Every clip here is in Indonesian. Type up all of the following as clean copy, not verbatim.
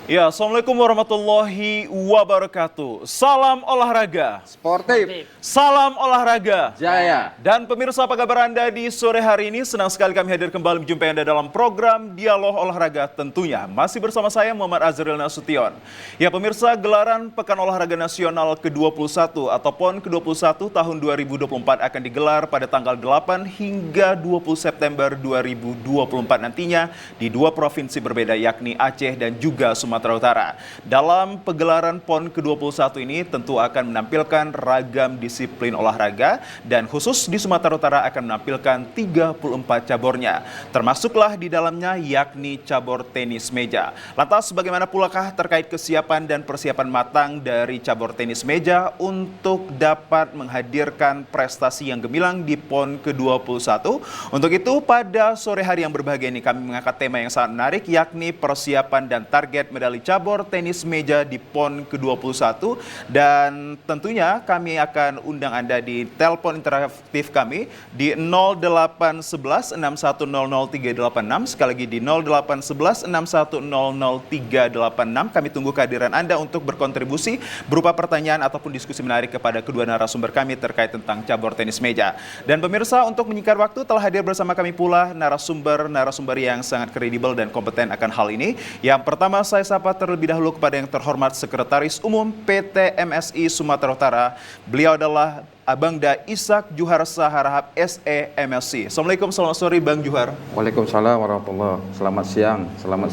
Ya, Assalamualaikum warahmatullahi wabarakatuh. Salam olahraga. Sportif. Salam olahraga. Jaya. Dan pemirsa, apa kabar Anda di sore hari ini? Senang sekali kami hadir kembali menjumpai Anda dalam program Dialog Olahraga tentunya. Masih bersama saya Muhammad Azril Nasution. Ya pemirsa, gelaran Pekan Olahraga Nasional ke-21 atau PON ke-21 tahun 2024 akan digelar pada tanggal 8 hingga 20 September 2024 nantinya di dua provinsi berbeda yakni Aceh dan juga Sumatera Utara. Dalam pegelaran PON ke-21 ini tentu akan menampilkan ragam disiplin olahraga dan khusus di Sumatera Utara akan menampilkan 34 cabornya. Termasuklah di dalamnya yakni cabur tenis meja. Lantas bagaimana pulakah terkait kesiapan dan persiapan matang dari cabur tenis meja untuk dapat menghadirkan prestasi yang gemilang di PON ke-21? Untuk itu pada sore hari yang berbahagia ini kami mengangkat tema yang sangat menarik yakni persiapan dan target medali cabur tenis meja di PON ke-21 dan tentunya kami akan undang Anda di telepon interaktif kami di 0811 6100 386 sekali lagi di 0811 6100 386. Kami tunggu kehadiran Anda untuk berkontribusi berupa pertanyaan ataupun diskusi menarik kepada kedua narasumber kami terkait tentang cabur tenis meja. Dan pemirsa, untuk menyingkat waktu telah hadir bersama kami pula narasumber yang sangat kredibel dan kompeten akan hal ini. Yang pertama saya sapa terlebih dahulu kepada yang terhormat Sekretaris Umum PT MSI Sumatera Utara. Beliau adalah Abangda Ishak Juhar Saharahap SE MSI. Assalamualaikum, selamat sore Bang Juhar. Waalaikumsalam warahmatullahi. Selamat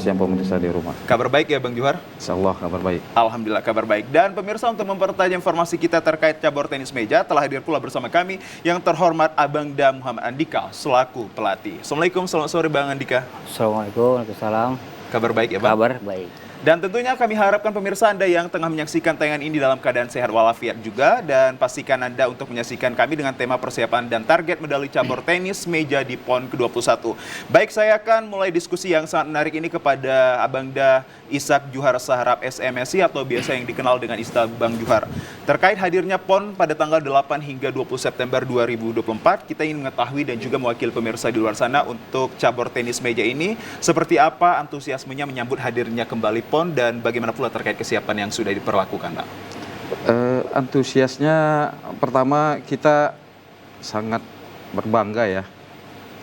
siang pemirsa di rumah. Kabar baik ya Bang Juhar? Insyaallah kabar baik. Alhamdulillah kabar baik. Dan pemirsa, untuk mempertajam informasi kita terkait cabur tenis meja telah hadir pula bersama kami yang terhormat Abangda Muhammad Andika selaku pelatih. Assalamualaikum, selamat sore Bang Andika. Assalamualaikum, waalaikumsalam. Kabar baik ya Bang? Kabar baik. Dan tentunya kami harapkan pemirsa Anda yang tengah menyaksikan tayangan ini dalam keadaan sehat walafiat juga. Dan pastikan Anda untuk menyaksikan kami dengan tema persiapan dan target medali cabur tenis meja di PON ke-21. Baik, saya akan mulai diskusi yang sangat menarik ini kepada Abangda Ishak Juhar Saharahap SMSI atau biasa yang dikenal dengan istilah Bang Juhar. Terkait hadirnya PON pada tanggal 8 hingga 20 September 2024, kita ingin mengetahui dan juga mewakili pemirsa di luar sana untuk cabur tenis meja ini seperti apa antusiasmenya menyambut hadirnya kembali PON dan bagaimana pula terkait kesiapan yang sudah diperlakukan, Pak? Antusiasnya pertama kita sangat berbangga ya.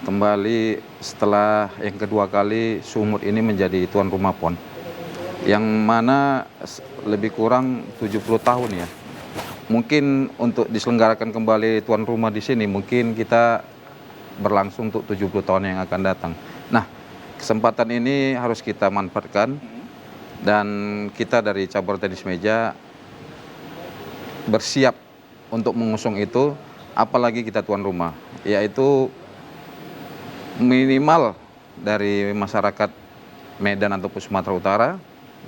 Kembali setelah yang kedua kali Sumut ini menjadi tuan rumah PON. Yang mana lebih kurang 70 tahun ya. Mungkin untuk diselenggarakan kembali tuan rumah di sini mungkin kita berlangsung untuk 70 tahun yang akan datang. Nah, kesempatan ini harus kita manfaatkan. Dan kita dari cabur tenis meja bersiap untuk mengusung itu, apalagi kita tuan rumah, yaitu minimal dari masyarakat Medan ataupun Sumatera Utara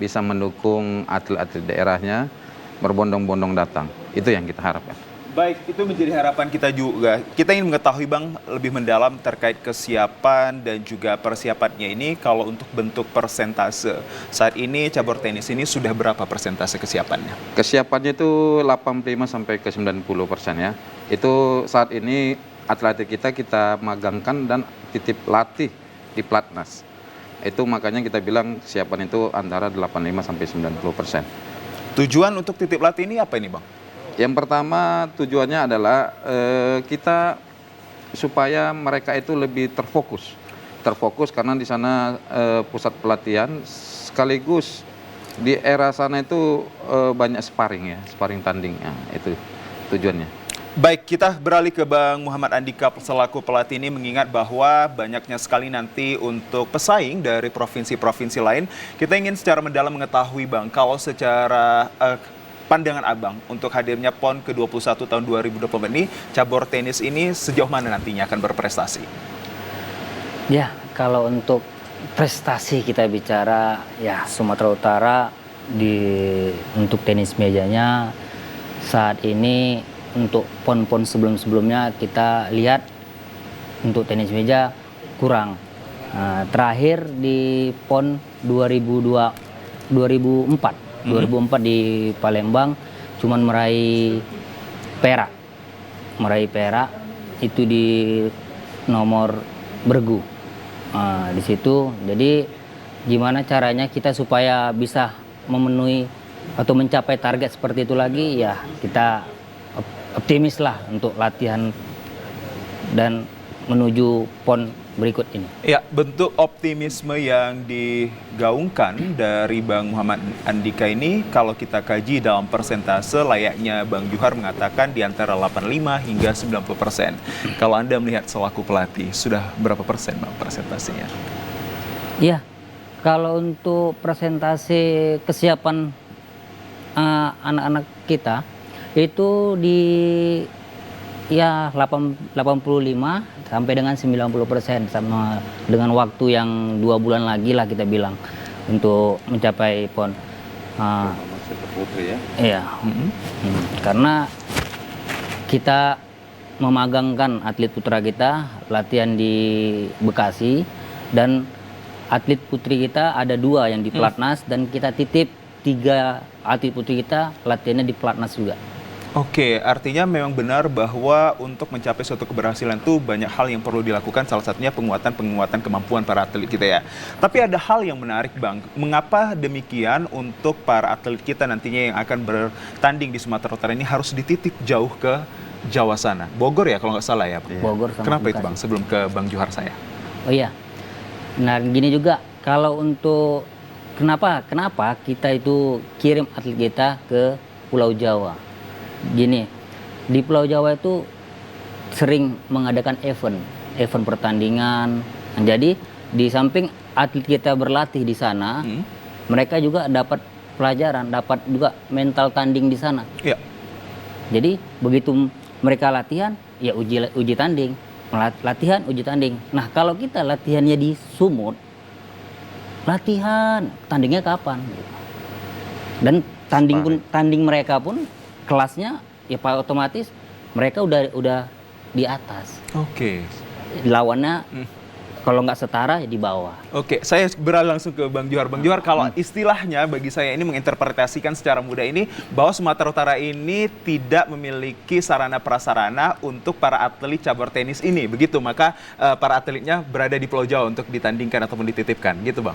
bisa mendukung atlet-atlet daerahnya berbondong-bondong datang. Itu yang kita harapkan. Baik, itu menjadi harapan kita juga. Kita ingin mengetahui Bang lebih mendalam terkait kesiapan dan juga persiapannya ini. Kalau untuk bentuk persentase, saat ini cabur tenis ini sudah berapa persentase kesiapannya? Kesiapannya itu 85 sampai ke 90% ya. Itu saat ini atlet kita magangkan dan titip latih di Platnas. Itu makanya kita bilang kesiapan itu antara 85 sampai 90%. Tujuan untuk titip latih ini apa ini Bang? Yang pertama tujuannya adalah kita supaya mereka itu lebih terfokus karena di sana pusat pelatihan sekaligus di era sana itu banyak sparring tanding ya, itu tujuannya. Baik, kita beralih ke Bang Muhammad Andika selaku pelatih ini mengingat bahwa banyaknya sekali nanti untuk pesaing dari provinsi-provinsi lain. Kita ingin secara mendalam mengetahui Bang, kalau secara pandangan Abang untuk hadirnya PON ke-21 tahun 2024 ini, cabur tenis ini sejauh mana nantinya akan berprestasi? Ya, kalau untuk prestasi kita bicara, ya Sumatera Utara untuk tenis mejanya saat ini untuk PON-PON sebelum-sebelumnya kita lihat untuk tenis meja kurang. Terakhir di PON 2004 di Palembang cuman meraih perak itu di nomor bergu. Di situ jadi gimana caranya kita supaya bisa memenuhi atau mencapai target seperti itu lagi, ya kita optimis lah untuk latihan dan menuju PON berikut ini. Ya, bentuk optimisme yang digaungkan dari Bang Muhammad Andika ini kalau kita kaji dalam persentase layaknya Bang Johar mengatakan di antara 85 hingga 90%. Kalau Anda melihat selaku pelatih, sudah berapa persen Bang persentasenya? Iya, kalau untuk presentasi kesiapan anak-anak kita itu di ya 85 sampai dengan 90%, sama dengan waktu yang 2 bulan lagi lah kita bilang untuk mencapai PON. Putri ya. Iya, karena kita memagangkan atlet putra kita latihan di Bekasi, dan atlet putri kita ada 2 yang di Pelatnas, dan kita titip 3 atlet putri kita latihannya di Pelatnas juga. Oke, artinya memang benar bahwa untuk mencapai suatu keberhasilan itu banyak hal yang perlu dilakukan, salah satunya penguatan kemampuan para atlet kita ya. Tapi ada hal yang menarik Bang, mengapa demikian untuk para atlet kita nantinya yang akan bertanding di Sumatera Utara ini harus dititip jauh ke Jawa sana? Bogor ya kalau nggak salah ya? Bogor sama Kenapa itu Bekasi. Bang, sebelum ke Bang Johar saya? Oh iya, nah gini juga, kalau untuk kenapa kita itu kirim atlet kita ke Pulau Jawa. Gini, di Pulau Jawa itu sering mengadakan event pertandingan. Jadi di samping atlet kita berlatih di sana, mereka juga dapat pelajaran, dapat juga mental tanding di sana. Ya. Jadi begitu mereka latihan, ya uji tanding, latihan uji tanding. Nah kalau kita latihannya di Sumut, latihan tandingnya kapan? Dan tanding mereka pun kelasnya ya Pak, otomatis mereka udah di atas. Oke. Lawannya kalau nggak setara ya di bawah. Oke, saya beralih langsung ke Bang Johar. Bang Johar, kalau istilahnya bagi saya ini menginterpretasikan secara mudah ini bahwa Sumatera Utara ini tidak memiliki sarana prasarana untuk para atlet cabur tenis ini, begitu. Maka para atletnya berada di Pulau Jawa untuk ditandingkan ataupun dititipkan, gitu Bang.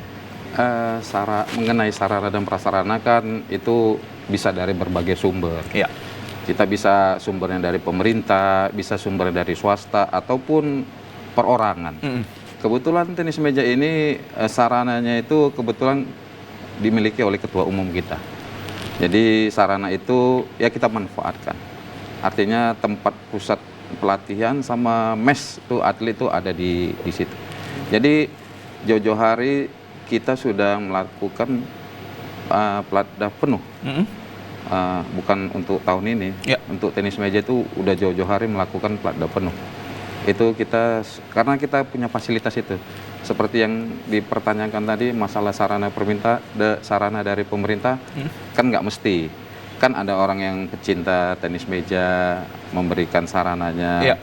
Mengenai sarana dan prasarana kan itu bisa dari berbagai sumber. Iya. Kita bisa sumbernya dari pemerintah, bisa sumbernya dari swasta ataupun perorangan. Kebetulan tenis meja ini sarananya itu kebetulan dimiliki oleh ketua umum kita. Jadi sarana itu ya kita manfaatkan. Artinya tempat pusat pelatihan sama mes tuh atlet itu ada di situ. Jadi jauh-jauh hari kita sudah melakukan pelatdah penuh. Bukan untuk tahun ini, untuk tenis meja itu udah jauh-jauh hari melakukan pelatdah penuh. Itu kita, karena kita punya fasilitas itu. Seperti yang dipertanyakan tadi, masalah sarana dari pemerintah, kan nggak mesti. Kan ada orang yang pecinta tenis meja, memberikan sarananya.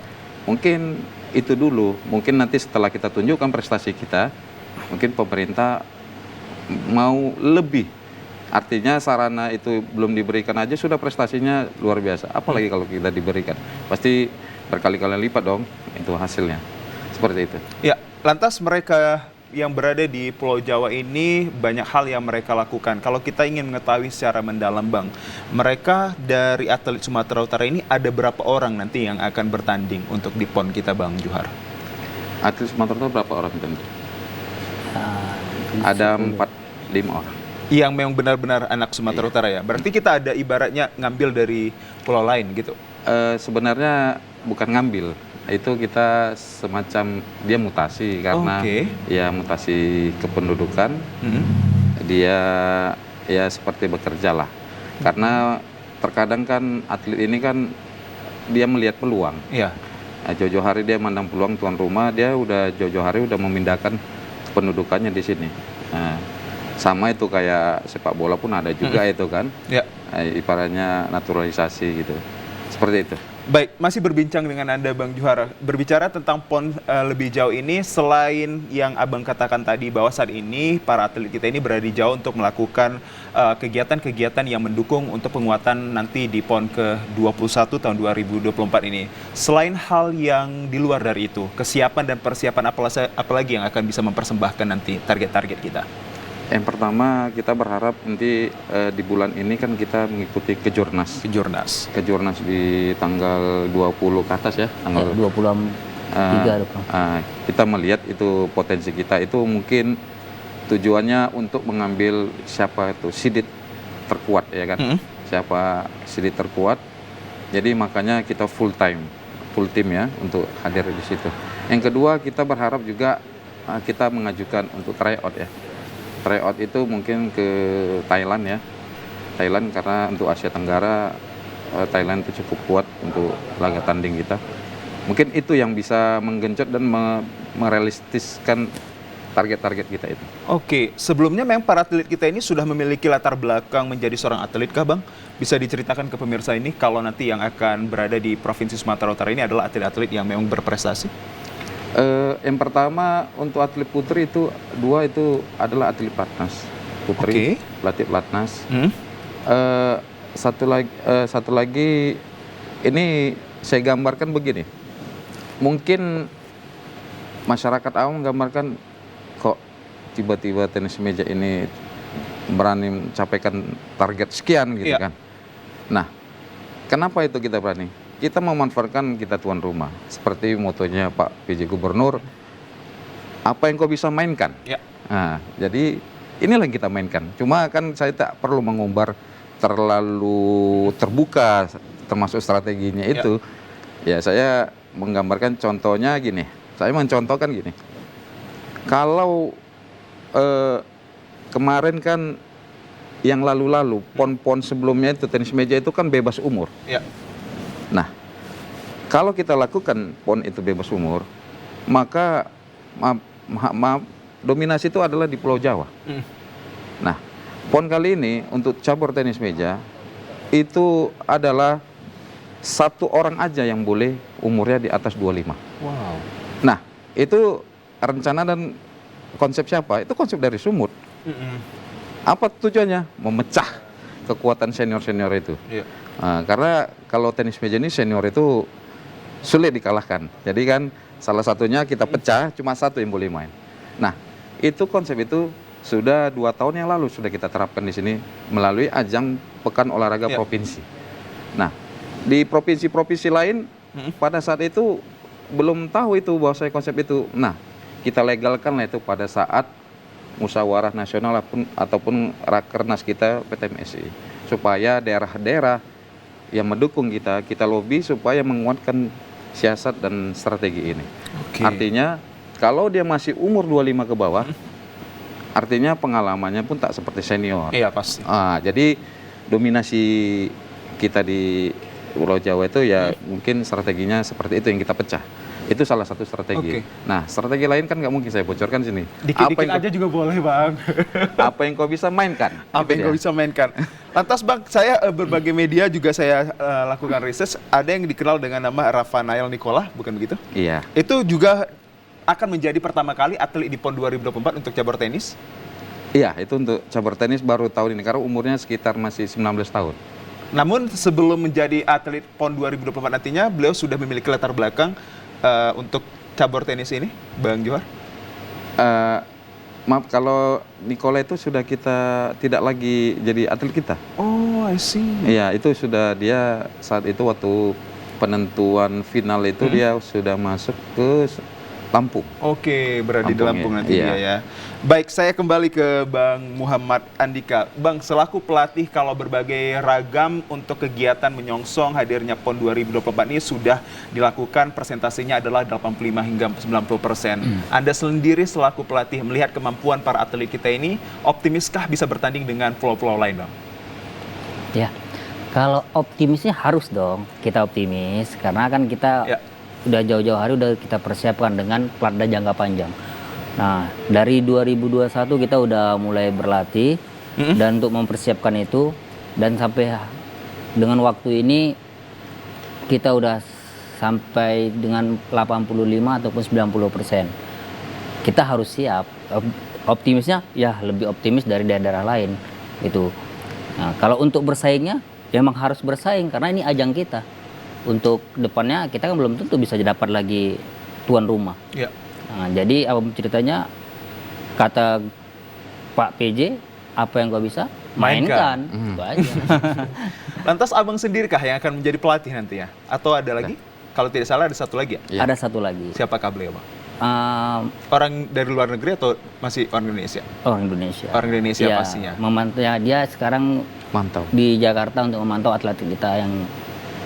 Mungkin itu dulu, mungkin nanti setelah kita tunjukkan prestasi kita, mungkin pemerintah mau lebih. Artinya sarana itu belum diberikan aja sudah prestasinya luar biasa. Apalagi kalau kita diberikan, pasti berkali-kali lipat dong itu hasilnya. Seperti itu. Ya, lantas mereka yang berada di Pulau Jawa ini banyak hal yang mereka lakukan. Kalau kita ingin mengetahui secara mendalam Bang, mereka dari atlet Sumatera Utara ini ada berapa orang nanti yang akan bertanding untuk di PON kita Bang Johar? Atlet Sumatera Utara berapa orang tentu? Ada 4-5 orang. Yang memang benar-benar anak Sumatera Utara ya? Berarti kita ada ibaratnya ngambil dari pulau lain gitu? Sebenarnya bukan ngambil, itu kita semacam dia mutasi karena ya mutasi kependudukan. Dia ya seperti bekerja lah. Karena terkadang kan atlet ini kan dia melihat peluang. Iya. Jauh-jauh hari dia mandang peluang tuan rumah, dia udah jauh-jauh hari udah memindahkan kependudukannya di sini. Sama itu kayak sepak bola pun ada juga itu kan. Ibaratnya naturalisasi gitu. Seperti itu. Baik, masih berbincang dengan Anda Bang Johar. Berbicara tentang PON lebih jauh ini, selain yang Abang katakan tadi bahwa saat ini para atlet kita ini berada di jauh untuk melakukan kegiatan-kegiatan yang mendukung untuk penguatan nanti di PON ke-21 tahun 2024 ini. Selain hal yang di luar dari itu, kesiapan dan persiapan apalagi yang akan bisa mempersembahkan nanti target-target kita? Yang pertama kita berharap nanti di bulan ini kan kita mengikuti Kejurnas. Kejurnas di tanggal 20 ke atas ya, tanggal 23. kita melihat itu potensi kita itu mungkin tujuannya untuk mengambil siapa itu sidit terkuat ya kan. Siapa sidit terkuat. Jadi makanya kita full team ya untuk hadir di situ. Yang kedua kita berharap juga kita mengajukan untuk tryout ya. Tryout itu mungkin ke Thailand ya. Thailand karena untuk Asia Tenggara Thailand itu cukup kuat untuk laga tanding kita. Mungkin itu yang bisa menggenjot dan merealistiskan target-target kita itu. Oke, sebelumnya memang para atlet kita ini sudah memiliki latar belakang menjadi seorang atlet kah Bang? Bisa diceritakan ke pemirsa ini kalau nanti yang akan berada di Provinsi Sumatera Utara ini adalah atlet-atlet yang memang berprestasi? Yang pertama untuk atlet putri itu dua itu adalah atlet pelatnas putri, pelatih pelatnas. Satu lagi ini saya gambarkan begini. Mungkin masyarakat awam menggambarkan kok tiba-tiba tenis meja ini berani mencapaikan target sekian gitu kan. Nah, kenapa itu kita berani? Kita memanfaatkan kita tuan rumah. Seperti motonya Pak PJ Gubernur, apa yang kau bisa mainkan. Nah, jadi inilah yang kita mainkan. Cuma kan saya tak perlu mengumbar terlalu terbuka termasuk strateginya itu. Ya saya menggambarkan contohnya gini. Saya mencontohkan gini. Kalau kemarin kan yang lalu-lalu pon-pon sebelumnya itu tenis meja itu kan bebas umur. Nah, kalau kita lakukan pon itu bebas umur, maka dominasi itu adalah di Pulau Jawa. Nah, pon kali ini untuk cabur tenis meja itu adalah 1 orang aja yang boleh umurnya di atas 25. Nah, itu rencana dan konsep siapa? Itu konsep dari Sumut. Apa tujuannya? Memecah kekuatan senior-senior itu. Karena kalau tenis meja ini senior itu sulit dikalahkan. Jadi kan salah satunya kita pecah, cuma 1 yang boleh main. Nah, itu konsep itu sudah 2 tahun yang lalu sudah kita terapkan di sini melalui ajang Pekan Olahraga Provinsi. Nah, di provinsi-provinsi lain pada saat itu belum tahu itu bahwa saya konsep itu. Nah, kita legalkan lah itu pada saat musyawarah nasional ataupun rakernas kita PTMSI supaya daerah-daerah yang mendukung kita lobby supaya menguatkan siasat dan strategi ini. Artinya kalau dia masih umur 25 ke bawah, artinya pengalamannya pun tak seperti senior. Iya pasti. Jadi dominasi kita di Pulau Jawa itu ya mungkin strateginya seperti itu yang kita pecah. Itu salah satu strategi. Nah, strategi lain kan nggak mungkin saya bocorkan sini. Dikit-dikit aja juga boleh, Bang. Apa yang kau bisa mainkan? Apa yang kau bisa mainkan? Lantas, Bang, saya berbagai media juga saya lakukan research. Ada yang dikenal dengan nama Rafael Nicola, bukan begitu? Iya. Itu juga akan menjadi pertama kali atlet di PON 2024 untuk cabur tenis? Iya, itu untuk cabur tenis baru tahun ini karena umurnya sekitar masih 19 tahun. Namun sebelum menjadi atlet PON 2024 nantinya, beliau sudah memiliki latar belakang untuk cabur tenis ini, Bang Johar? Maaf, kalau Nicola itu sudah kita tidak lagi jadi atlet kita. Oh, I see. Iya, itu sudah dia saat itu waktu penentuan final itu dia sudah masuk ke Lampung. Oke, berada di Lampung nanti iya. dia ya. Baik, saya kembali ke Bang Muhammad Andika. Bang, selaku pelatih kalau berbagai ragam untuk kegiatan menyongsong hadirnya PON 2024 ini sudah dilakukan, presentasinya adalah 85 hingga 90%. Anda sendiri selaku pelatih melihat kemampuan para atlet kita ini, optimiskah bisa bertanding dengan pulau-pulau lain, Bang? Ya, kalau optimisnya harus dong kita optimis, karena kan kita udah jauh-jauh hari udah kita persiapkan dengan platda jangka panjang. Nah, dari 2021 kita udah mulai berlatih dan untuk mempersiapkan itu, dan sampai dengan waktu ini kita udah sampai dengan 85 ataupun 90%. Kita harus siap. Optimisnya ya lebih optimis dari daerah-daerah lain itu. Nah, kalau untuk bersaingnya memang harus bersaing karena ini ajang kita. Untuk depannya kita kan belum tentu bisa dapat lagi tuan rumah. Nah, jadi apa ceritanya, kata Pak PJ, apa yang kau bisa Mainkan. mainkan. Itu aja. Lantas abang sendirikah yang akan menjadi pelatih nanti ya? Atau ada lagi? Kalau tidak salah ada satu lagi ya? Iya. Ada satu lagi. Siapakah beliau bang? Um, Orang dari luar negeri atau masih orang Indonesia? Orang Indonesia. Orang Indonesia Iya, pastinya. Memantau ya, dia sekarang Mantap. di Jakarta untuk memantau atlet kita yang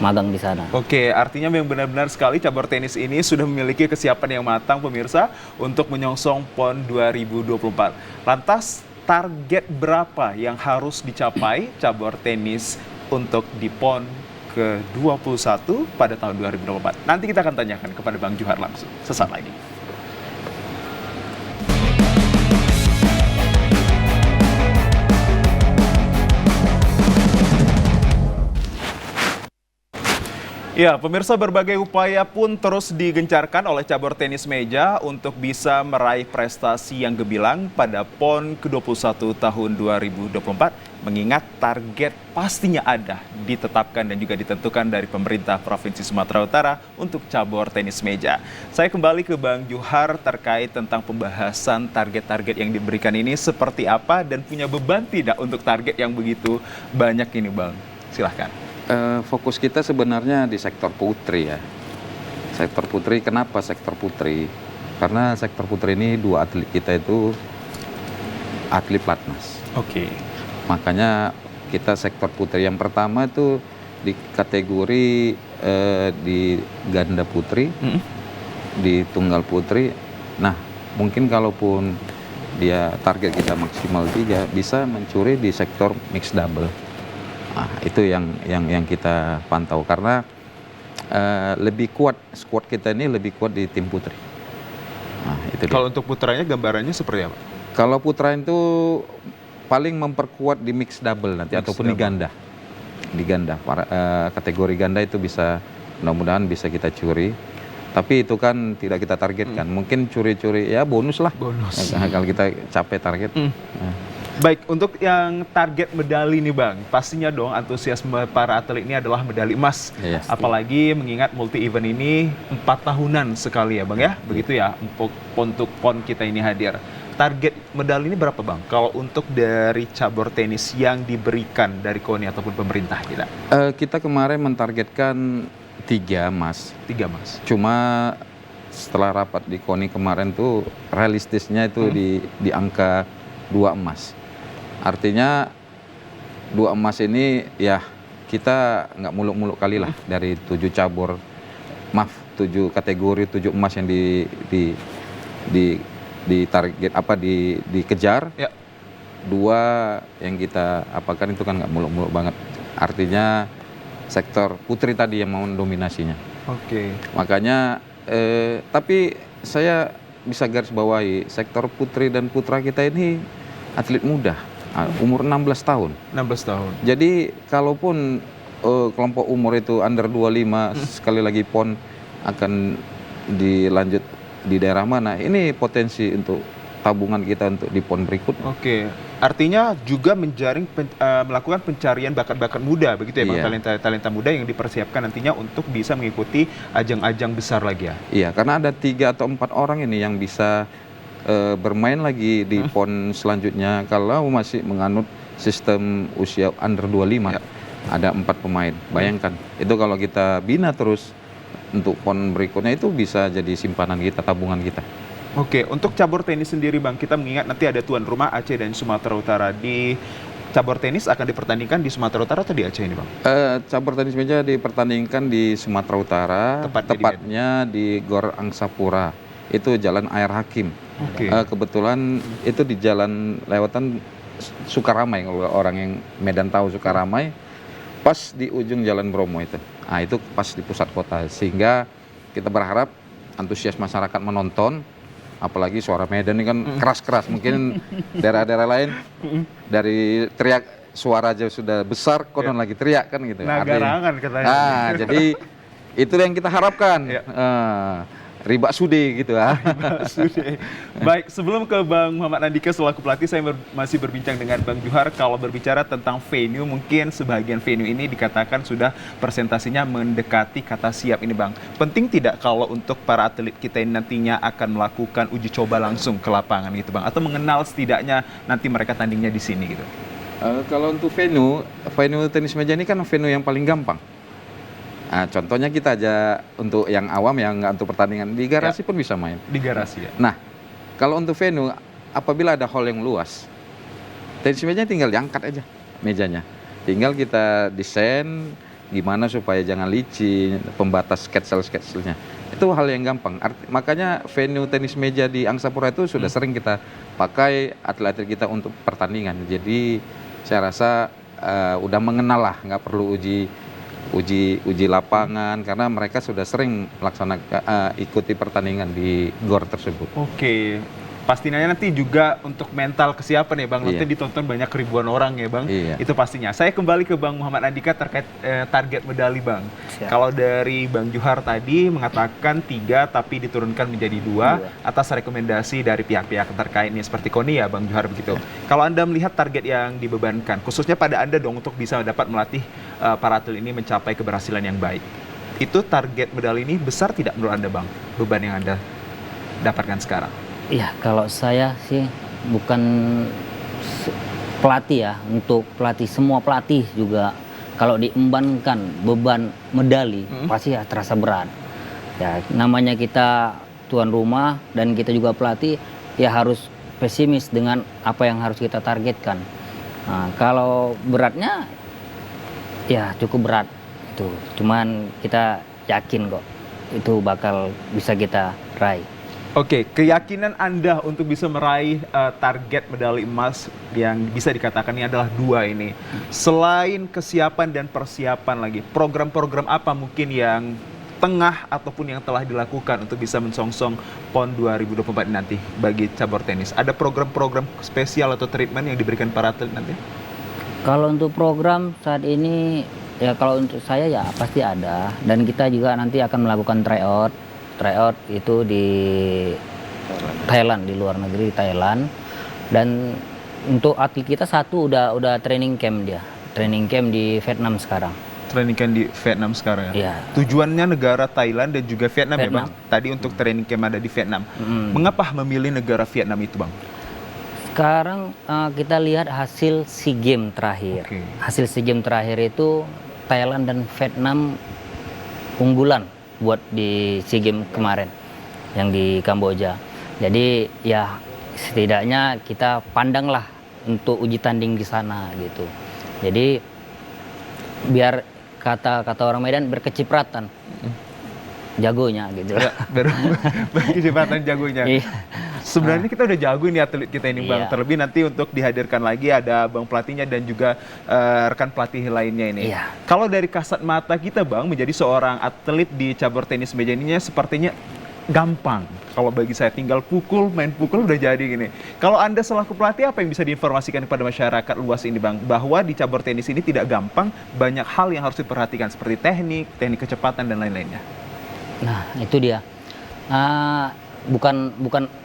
magang di sana. Oke, artinya memang benar-benar sekali cabur tenis ini sudah memiliki kesiapan yang matang pemirsa untuk menyongsong PON 2024. Lantas target berapa yang harus dicapai cabur tenis untuk di PON ke-21 pada tahun 2024? Nanti kita akan tanyakan kepada Bang Johar langsung sesaat lagi. Ya, pemirsa, berbagai upaya pun terus digencarkan oleh cabur tenis meja untuk bisa meraih prestasi yang gemilang pada PON ke-21 tahun 2024, mengingat target pastinya ada, ditetapkan dan juga ditentukan dari pemerintah Provinsi Sumatera Utara untuk cabur tenis meja. Saya kembali ke Bang Johar terkait tentang pembahasan target-target yang diberikan ini seperti apa dan punya beban tidak untuk target yang begitu banyak ini, Bang? Silahkan. Fokus kita sebenarnya di sektor putri ya. Sektor putri, kenapa sektor putri? Karena sektor putri ini 2 atlet kita itu atlet platnas. Oke. Makanya kita sektor putri yang pertama itu di kategori di ganda putri, di tunggal putri. Nah, mungkin kalaupun dia target kita maksimal 3, bisa mencuri di sektor mixed double. Nah, itu yang kita pantau karena lebih kuat, squad kita ini lebih kuat di tim putri. Nah, itu dia. Kalau untuk putranya gambarannya seperti apa? Kalau putra itu paling memperkuat di mix double nanti Mixed ataupun double. di ganda. Kategori ganda itu bisa, mudah-mudahan bisa kita curi. Tapi itu kan tidak kita targetkan. Mungkin curi-curi ya bonus lah. Bonus. Kalau kita capai target. Nah. Baik, untuk yang target medali nih Bang, pastinya dong antusiasme para atlet ini adalah medali emas. Yes. Apalagi mengingat multi event ini 4 tahunan sekali ya Bang ya, begitu ya untuk PON kita ini hadir. Target medali ini berapa Bang? Kalau untuk dari cabur tenis yang diberikan dari KONI ataupun pemerintah kita? Kita kemarin mentargetkan 3 emas. 3 Mas. Cuma setelah rapat di KONI kemarin tuh realistisnya itu di angka 2 emas. Artinya 2 emas ini ya kita nggak muluk-muluk kali lah dari 7 cabur, 7 kategori 7 emas yang di target dikejar. Ya. 2 yang kita apakan itu kan nggak muluk-muluk banget. Artinya sektor putri tadi yang mau mendominasinya. Oke. Makanya tapi saya bisa garis bawahi sektor putri dan putra kita ini atlet muda, umur 16 tahun. 16 tahun. Jadi kalaupun kelompok umur itu under 25 sekali lagi PON akan dilanjut di daerah mana, ini potensi untuk tabungan kita untuk di PON berikutnya. Oke, artinya juga melakukan pencarian bakat-bakat muda, begitu ya Bang? Iya. Talenta-talenta muda yang dipersiapkan nantinya untuk bisa mengikuti ajang-ajang besar lagi ya? Iya, karena ada 3 atau 4 orang ini yang bisa bermain lagi di PON selanjutnya kalau masih menganut sistem usia under 25. Ya. Ada 4 pemain. Bayangkan, itu kalau kita bina terus untuk PON berikutnya itu bisa jadi simpanan kita, tabungan kita. Oke, untuk cabur tenis sendiri Bang, kita mengingat nanti ada tuan rumah Aceh dan Sumatera Utara. Di cabur tenis akan dipertandingkan di Sumatera Utara atau di Aceh ini Bang? Cabur tenis meja dipertandingkan di Sumatera Utara, tepatnya di Gor Angsapura. Itu Jalan Air Hakim. Oke. Kebetulan itu di jalan lewatan Sukaramai, kalau orang yang Medan tahu Sukaramai, pas di ujung Jalan Bromo itu. Nah, itu pas di pusat kota, sehingga kita berharap antusias masyarakat menonton. Apalagi suara Medan ini kan keras-keras, mungkin daerah-daerah lain dari teriak suara aja sudah besar, konon lagi teriak kan gitu. Nagarangan katanya. Nah, jadi itu yang kita harapkan. Ya. riba sudi gitu ah. Sudah. Baik, sebelum ke Bang Muhammad Andika selaku pelatih, saya masih berbincang dengan Bang Johar. Kalau berbicara tentang venue, mungkin sebagian venue ini dikatakan sudah presentasinya mendekati kata siap ini Bang. Penting tidak kalau untuk para atlet kita ini nantinya akan melakukan uji coba langsung ke lapangan gitu Bang? Atau mengenal setidaknya nanti mereka tandingnya di sini gitu? Kalau untuk venue tenis meja ini kan venue yang paling gampang. Nah, contohnya kita aja untuk yang awam yang nggak untuk pertandingan di garasi pun bisa main. Di garasi ya? Nah, kalau untuk venue, apabila ada hall yang luas, tenis meja tinggal diangkat aja mejanya. Tinggal kita desain gimana supaya jangan licin, pembatas sketsel-sketselnya. Itu hal yang gampang. Makanya venue tenis meja di Angsapura itu sudah sering kita pakai atlet-atlet kita untuk pertandingan. Jadi saya rasa udah mengenal lah, nggak perlu uji lapangan karena mereka sudah sering melaksanakan ikuti pertandingan di GOR tersebut. Oke, pastinya nanti juga untuk mental kesiapan ya Bang, nanti Iya. ditonton banyak ribuan orang ya Bang, Iya. itu pastinya. Saya kembali ke Bang Muhammad Andika terkait target medali Bang. Siap. Kalau dari Bang Johar tadi mengatakan 3 tapi diturunkan menjadi 2 atas rekomendasi dari pihak-pihak terkait nih seperti KONI ya Bang Johar begitu. Kalau Anda melihat target yang dibebankan, khususnya pada Anda dong untuk bisa dapat melatih para atlet ini mencapai keberhasilan yang baik. Itu target medali ini besar tidak menurut Anda Bang, beban yang Anda dapatkan sekarang? Iya, kalau saya sih bukan pelatih ya, untuk pelatih semua pelatih juga kalau diembankan beban medali pasti ya terasa berat. Ya, namanya kita tuan rumah dan kita juga pelatih ya harus pesimis dengan apa yang harus kita targetkan. Nah, kalau beratnya ya cukup berat itu. Cuman kita yakin kok itu bakal bisa kita raih. Oke, keyakinan Anda untuk bisa meraih target medali emas yang bisa dikatakan ini adalah 2 ini. Selain kesiapan dan persiapan lagi, program-program apa mungkin yang tengah ataupun yang telah dilakukan untuk bisa mensongsong PON 2024 nanti bagi cabur tenis? Ada program-program spesial atau treatment yang diberikan para atlet nanti? Kalau untuk program saat ini ya kalau untuk saya ya pasti ada, dan kita juga nanti akan melakukan tryout itu di Thailand, di luar negeri Thailand. Dan untuk atlet kita satu udah training camp di Vietnam sekarang. Training camp di Vietnam sekarang ya? Iya. Tujuannya negara Thailand dan juga Vietnam ya Vietnam. Bang? Tadi untuk training camp ada di Vietnam. Mengapa memilih negara Vietnam itu Bang? Sekarang kita lihat hasil SEA Games terakhir. Oke. Hasil SEA Games terakhir itu Thailand dan Vietnam unggulan buat di SEA Games kemarin yang di Kamboja. Jadi ya setidaknya kita pandanglah untuk uji tanding di sana gitu. Jadi biar kata orang Medan berkecipratan jagonya gitu. Ya, berkecepatan jagonya. Iya. Sebenarnya kita udah jago nih atlet kita ini Bang. Iya. Terlebih nanti untuk dihadirkan lagi ada Bang pelatihnya dan juga rekan pelatih lainnya ini. Iya. Kalau dari kasat mata kita Bang, menjadi seorang atlet di cabur tenis meja ini sepertinya gampang. Kalau bagi saya tinggal main pukul udah jadi gini. Kalau Anda selaku pelatih apa yang bisa diinformasikan kepada masyarakat luas ini Bang? Bahwa di cabur tenis ini tidak gampang, banyak hal yang harus diperhatikan seperti teknik kecepatan dan lain-lainnya. Nah, itu dia.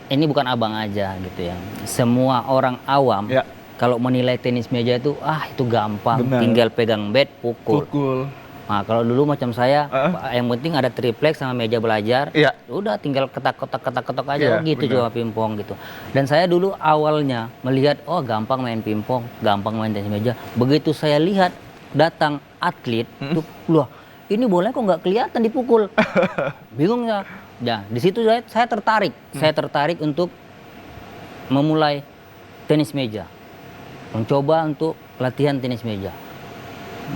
Ini bukan abang aja gitu ya. Semua orang awam Ya. kalau menilai tenis meja itu itu gampang, Benar. tinggal pegang bat, pukul. Nah, kalau dulu macam saya, yang penting ada triplek sama meja belajar. Iya. Udah tinggal ketok aja. Iya, Oh gitu benar. juga pingpong gitu. Dan saya dulu awalnya melihat gampang main pingpong, gampang main tenis meja. Begitu saya lihat datang atlet, tuh, loh, ini bolanya kok nggak kelihatan dipukul. Bingung ya. Nah, di situ saya tertarik. Saya tertarik untuk memulai tenis meja. Mencoba untuk latihan tenis meja.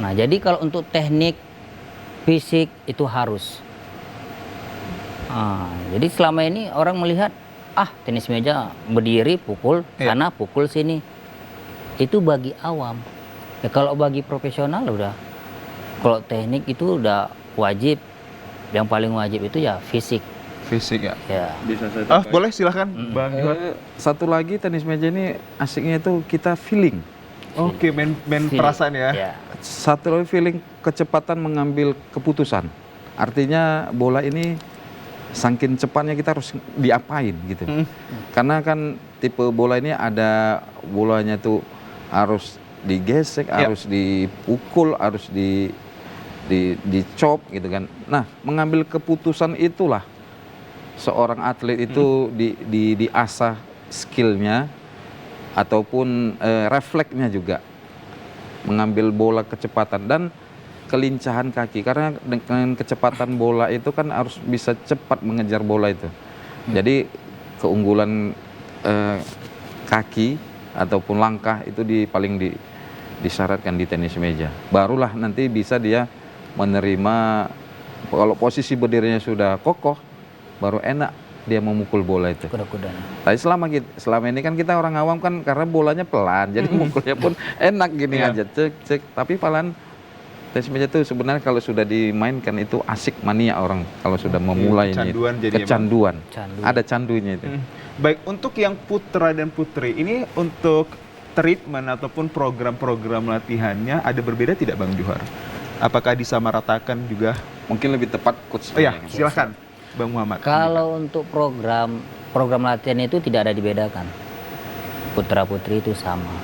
Nah, jadi kalau untuk teknik, fisik itu harus. Jadi selama ini orang melihat, tenis meja berdiri, pukul, sana, pukul sini. Itu bagi awam. Ya kalau bagi profesional udah, kalau teknik itu udah wajib. Yang paling wajib itu ya fisik. Fisik ya. Ya. Bisa saya Boleh silahkan Bang Johar. Satu lagi tenis meja ini asiknya itu kita feeling. Oke, main Feeling. perasaan ya. Ya. Satu lagi feeling kecepatan mengambil keputusan. Artinya bola ini saking cepatnya kita harus diapain gitu. Karena kan tipe bola ini ada bolanya tuh harus digesek, harus dipukul, harus dicop gitu kan. Nah, mengambil keputusan itulah seorang atlet itu diasah skillnya ataupun refleksnya juga mengambil bola kecepatan dan kelincahan kaki, karena dengan kecepatan bola itu kan harus bisa cepat mengejar bola itu. Jadi keunggulan kaki ataupun langkah itu paling disyaratkan di tenis meja. Barulah nanti bisa dia menerima, kalau posisi berdirinya sudah kokoh, baru enak dia memukul bola itu. Kuda-kuda. Tapi selama ini kan kita orang awam kan karena bolanya pelan, jadi mukulnya pun enak gini aja, cek cek. Tapi pelan. Tenis meja itu sebenarnya kalau sudah dimainkan itu asik, mania orang kalau sudah memulai kecanduan. Ada candunya itu. Baik, untuk yang putra dan putri ini untuk treatment ataupun program-program latihannya ada berbeda tidak Bang Johar? Apakah disamaratakan juga? Mungkin lebih tepat coach. Oh ya, silakan Bang Muhammad. Kalau untuk program latihan itu tidak ada dibedakan. Putra putri itu sama.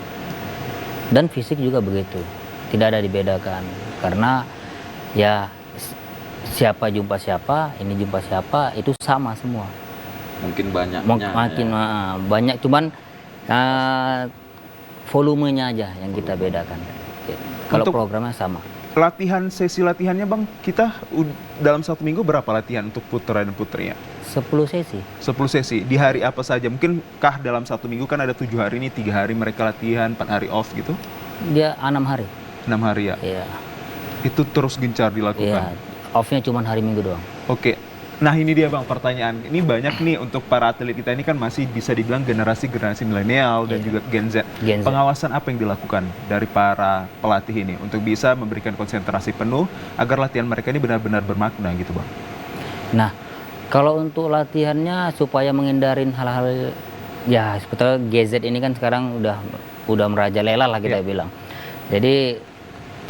Dan fisik juga begitu. Tidak ada dibedakan. Karena ya siapa jumpa siapa, ini jumpa siapa, itu sama semua. Mungkin banyaknya. Makin banyak, cuman volumenya aja yang kita bedakan. Kalau programnya sama. Sesi latihannya Bang, kita dalam 1 minggu berapa latihan untuk putra dan putrinya? 10 sesi. 10 sesi. Di hari apa saja? Mungkinkah dalam 1 minggu kan ada 7 hari nih, 3 hari mereka latihan, 4 hari off gitu? Dia 6 hari. 6 hari ya? Iya. Itu terus gencar dilakukan? Iya, off-nya cuma hari Minggu doang. Oke. Nah ini dia Bang pertanyaan. Ini banyak nih untuk para atlet kita ini kan masih bisa dibilang generasi milenial dan juga Gen Z. Pengawasan apa yang dilakukan dari para pelatih ini untuk bisa memberikan konsentrasi penuh agar latihan mereka ini benar-benar bermakna gitu Bang? Nah, kalau untuk latihannya supaya menghindarin hal-hal ya sebetulnya GZ ini kan sekarang udah merajalela lah kita bilang. Jadi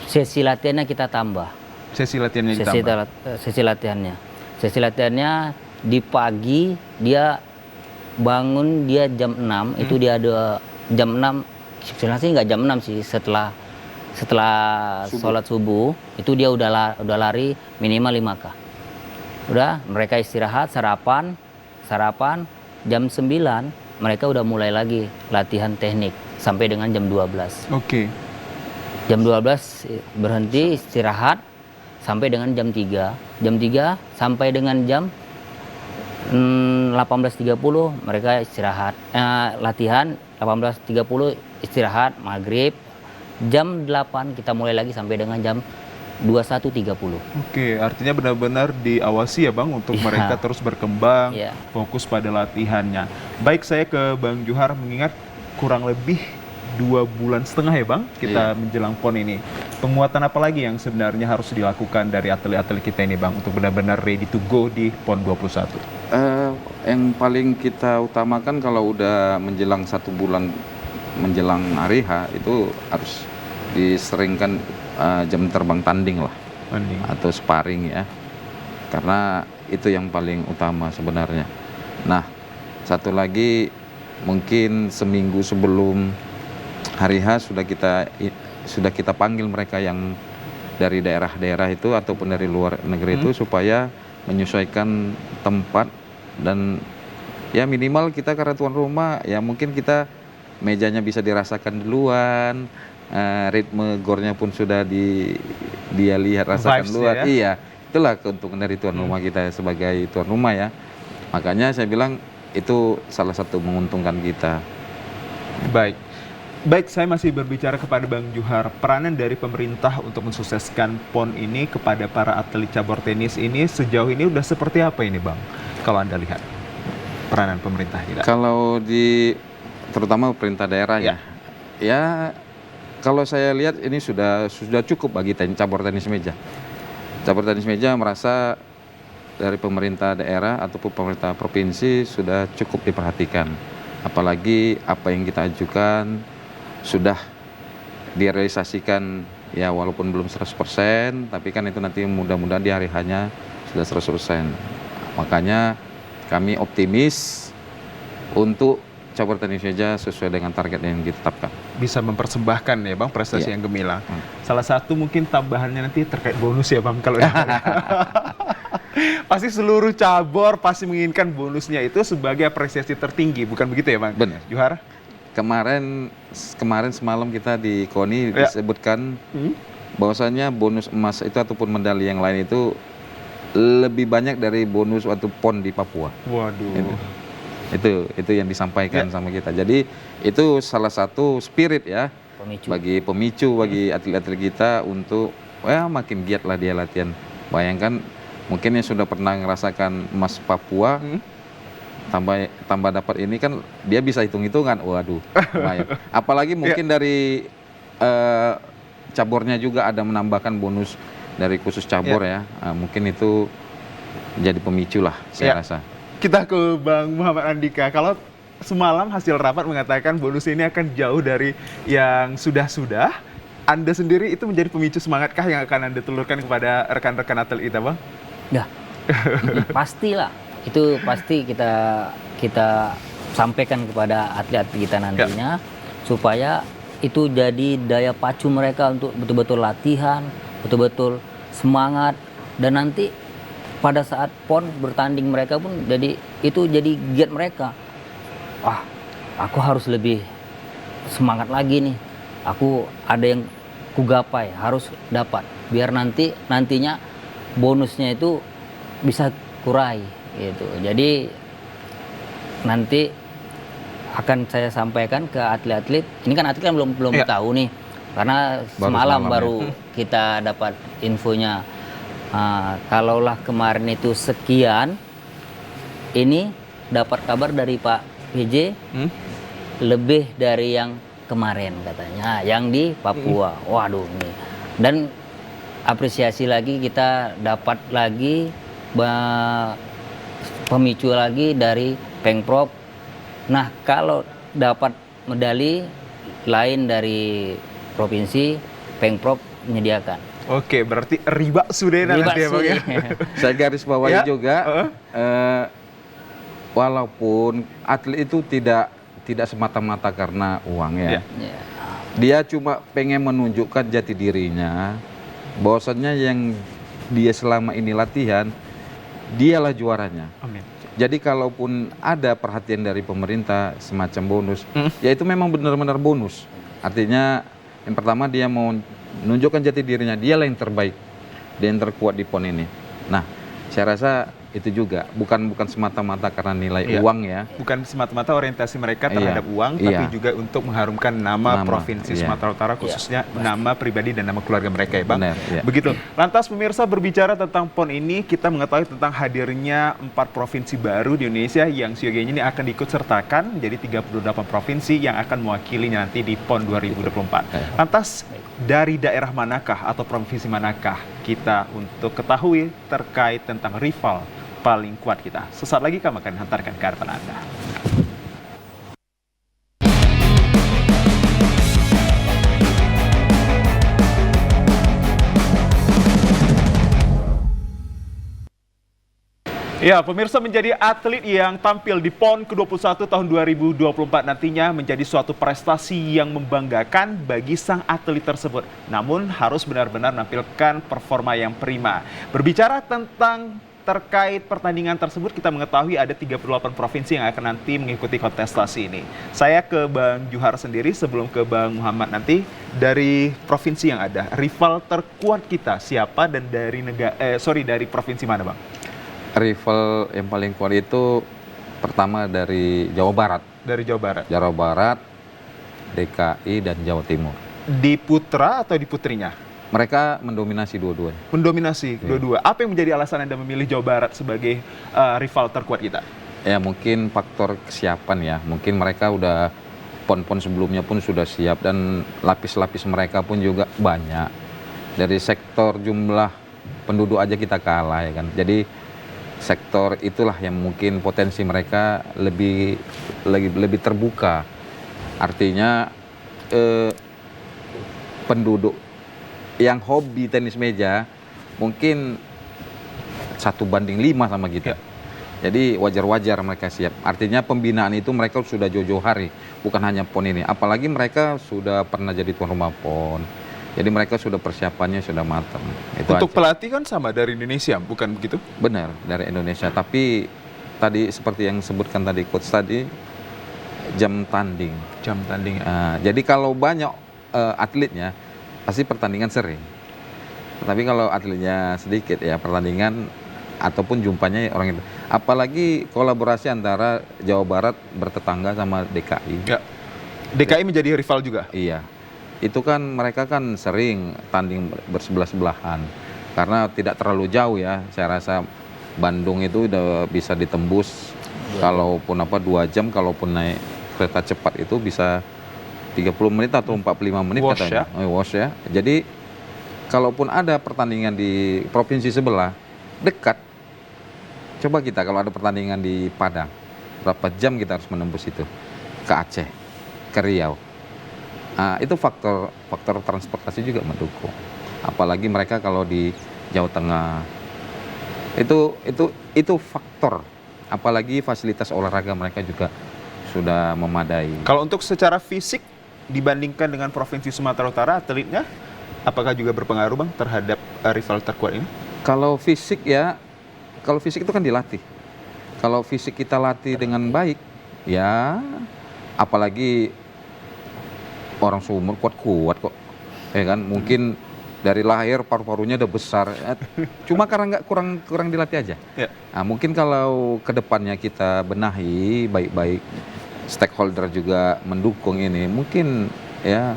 sesi latihannya kita tambah. Sesi latihannya ditambah? Sesi latihannya di pagi dia bangun dia jam 6, itu dia ada jam 6, sebenarnya sih nggak jam 6 sih, setelah sholat subuh itu dia udah lari minimal 5K. Udah mereka istirahat, sarapan jam 9 mereka udah mulai lagi latihan teknik sampai dengan jam 12. Oke. Jam 12 berhenti istirahat sampai dengan jam 3. Jam 3 sampai dengan jam 18.30 mereka istirahat. Latihan 18.30 istirahat, maghrib. Jam 8 kita mulai lagi sampai dengan jam 21.30. Oke, artinya benar-benar diawasi ya Bang untuk mereka terus berkembang, fokus pada latihannya. Baik, saya ke Bang Johar, mengingat kurang lebih 2,5 bulan ya Bang kita menjelang PON ini. Penguatan apa lagi yang sebenarnya harus dilakukan dari atlet-atlet kita ini Bang untuk benar-benar ready to go di PON 21? Yang paling kita utamakan kalau udah menjelang 1 bulan menjelang hari H itu harus diseringkan jam terbang tanding lah, atau sparring ya, karena itu yang paling utama sebenarnya. Nah, satu lagi mungkin seminggu sebelum hari H sudah kita panggil mereka yang dari daerah-daerah itu ataupun dari luar negeri itu supaya menyesuaikan tempat, dan ya minimal kita karena tuan rumah ya mungkin kita mejanya bisa dirasakan duluan, ritme gornya pun sudah dia lihat rasakan duluan. Iya, itulah keuntungan dari tuan rumah kita sebagai tuan rumah ya. Makanya saya bilang itu salah satu menguntungkan kita. Baik, saya masih berbicara kepada Bang Johar. Peranan dari pemerintah untuk mensukseskan PON ini kepada para atlet cabur tenis ini sejauh ini udah seperti apa ini Bang? Kalau Anda lihat peranan pemerintah kita. Kalau terutama pemerintah daerah ya kalau saya lihat ini sudah cukup bagi cabur tenis meja. Cabur tenis meja merasa dari pemerintah daerah ataupun pemerintah provinsi sudah cukup diperhatikan. Apalagi apa yang kita ajukan sudah direalisasikan ya, walaupun belum 100%, tapi kan itu nanti mudah-mudahan di hari hanya sudah 100%. Makanya kami optimis untuk cabur tenis meja sesuai dengan target yang ditetapkan. Bisa mempersembahkan ya Bang prestasi yang gemilang. Salah satu mungkin tambahannya nanti terkait bonus ya Bang kalau pasti seluruh cabur pasti menginginkan bonusnya itu sebagai apresiasi tertinggi, bukan begitu ya Bang? Benar. Juhar? Kemarin semalam kita di KONI disebutkan bahwasanya bonus emas itu ataupun medali yang lain itu lebih banyak dari bonus waktu PON di Papua. Waduh. Itu yang disampaikan sama kita. Jadi itu salah satu spirit ya bagi pemicu bagi atlet-atlet kita untuk makin giat lah dia latihan. Bayangkan mungkin yang sudah pernah merasakan emas Papua tambah dapat ini kan dia bisa hitung-hitungan. Waduh, lumayan. Apalagi mungkin dari caburnya juga ada menambahkan bonus dari khusus cabur ya. Mungkin itu jadi pemicu lah saya rasa. Kita ke Bang Muhammad Andika. Kalau semalam hasil rapat mengatakan bonus ini akan jauh dari yang sudah-sudah, Anda sendiri itu menjadi pemicu semangatkah yang akan Anda telurkan kepada rekan-rekan atlet kita, Bang? Ya, pastilah. Itu pasti kita sampaikan kepada atlet-atlet kita nantinya supaya itu jadi daya pacu mereka untuk betul-betul latihan, betul-betul semangat, dan nanti pada saat PON bertanding mereka pun jadi giat mereka. Wah, aku harus lebih semangat lagi nih. Aku ada yang kugapai, harus dapat. Biar nantinya bonusnya itu bisa kurai gitu. Jadi nanti akan saya sampaikan ke atlet-atlet. Ini kan atlet kan belum tahu nih. Karena semalam baru kita dapat infonya. Kalaulah kemarin itu sekian, ini dapat kabar dari Pak PJ lebih dari yang kemarin katanya, yang di Papua. Waduh ini. Dan apresiasi lagi kita dapat lagi pemicu lagi dari Pengprov. Nah kalau dapat medali lain dari provinsi, Pengprov menyediakan. Oke, berarti riba sudah nanti ya Bang ya. Saya garis bawahi juga, walaupun atlet itu tidak semata-mata karena uang ya. Dia cuma pengen menunjukkan jati dirinya, bahwasannya yang dia selama ini latihan, dialah juaranya. Amin. Jadi kalaupun ada perhatian dari pemerintah semacam bonus, ya itu memang benar-benar bonus. Artinya yang pertama dia mau menunjukkan jati dirinya, dialah yang terbaik, dia yang terkuat di PON ini. Nah, saya rasa itu juga bukan semata-mata karena nilai uang ya. Bukan semata-mata orientasi mereka terhadap uang, tapi juga untuk mengharumkan nama Provinsi Sumatera Utara, khususnya nama pribadi dan nama keluarga mereka ya Bang. Benar, begitu. Lantas pemirsa, berbicara tentang PON ini, kita mengetahui tentang hadirnya 4 provinsi baru di Indonesia yang siogianya ini akan diikut sertakan menjadi 38 provinsi yang akan mewakilinya nanti di PON 2024. Lantas dari daerah manakah atau provinsi manakah kita untuk ketahui terkait tentang rival paling kuat kita? Sesaat lagi kami akan hantarkan ke hadapan Anda. Ya, pemirsa, menjadi atlet yang tampil di PON ke-21 tahun 2024 nantinya menjadi suatu prestasi yang membanggakan bagi sang atlet tersebut. Namun harus benar-benar menampilkan performa yang prima. Berbicara tentang terkait pertandingan tersebut, kita mengetahui ada 38 provinsi yang akan nanti mengikuti kontestasi ini. Saya ke Bang Juhar sendiri sebelum ke Bang Muhammad nanti. Dari provinsi yang ada, rival terkuat kita siapa dan dari dari provinsi mana Bang? Rival yang paling kuat itu pertama dari Jawa Barat. Dari Jawa Barat. Jawa Barat, DKI dan Jawa Timur. Di putra atau di putrinya? Mereka mendominasi dua-duanya. Mendominasi dua-dua. Apa yang menjadi alasan Anda memilih Jawa Barat sebagai rival terkuat kita? Ya mungkin faktor kesiapan ya. Mungkin mereka udah PON-PON sebelumnya pun sudah siap dan lapis-lapis mereka pun juga banyak. Dari sektor jumlah penduduk aja kita kalah ya kan. Jadi sektor itulah yang mungkin potensi mereka lebih terbuka. Artinya penduduk yang hobi tenis meja mungkin 1:5 sama kita. Jadi wajar-wajar mereka siap. Artinya pembinaan itu mereka sudah jauh-jauh hari, bukan hanya PON ini. Apalagi mereka sudah pernah jadi tuan rumah PON. Jadi mereka sudah persiapannya sudah matang. Itu Untuk aja. pelatih kan sama dari Indonesia, bukan begitu? Benar, dari Indonesia. Tapi tadi seperti yang sebutkan tadi coach tadi, jam tanding. Jam tanding. Jadi kalau banyak atletnya, pasti pertandingan sering. Tapi kalau atletnya sedikit ya pertandingan ataupun jumpanya orang itu. Apalagi kolaborasi antara Jawa Barat bertetangga sama DKI. Ya. DKI menjadi rival juga. Iya. Itu kan mereka kan sering tanding bersebelah-sebelahan. Karena tidak terlalu jauh ya. Saya rasa Bandung itu udah bisa ditembus kalaupun 2 jam, kalaupun naik kereta cepat itu bisa 30 menit atau 45 menit Wash katanya. Wash ya. Jadi kalaupun ada pertandingan di provinsi sebelah dekat, coba kita kalau ada pertandingan di Padang, berapa jam kita harus menembus itu ke Aceh, ke Riau. Itu faktor transportasi juga mendukung. Apalagi mereka kalau di Jawa Tengah, itu faktor. Apalagi fasilitas olahraga mereka juga sudah memadai. Kalau untuk secara fisik dibandingkan dengan Provinsi Sumatera Utara, atletnya apakah juga berpengaruh Bang terhadap rival terkuat ini? Kalau fisik itu kan dilatih. Kalau fisik kita latih dengan baik, ya apalagi orang Sumur kuat-kuat kok. Ya kan, mungkin dari lahir paru-parunya udah besar. Cuma karena nggak kurang dilatih aja. Ya. Mungkin kalau kedepannya kita benahi baik-baik, stakeholder juga mendukung ini, mungkin ya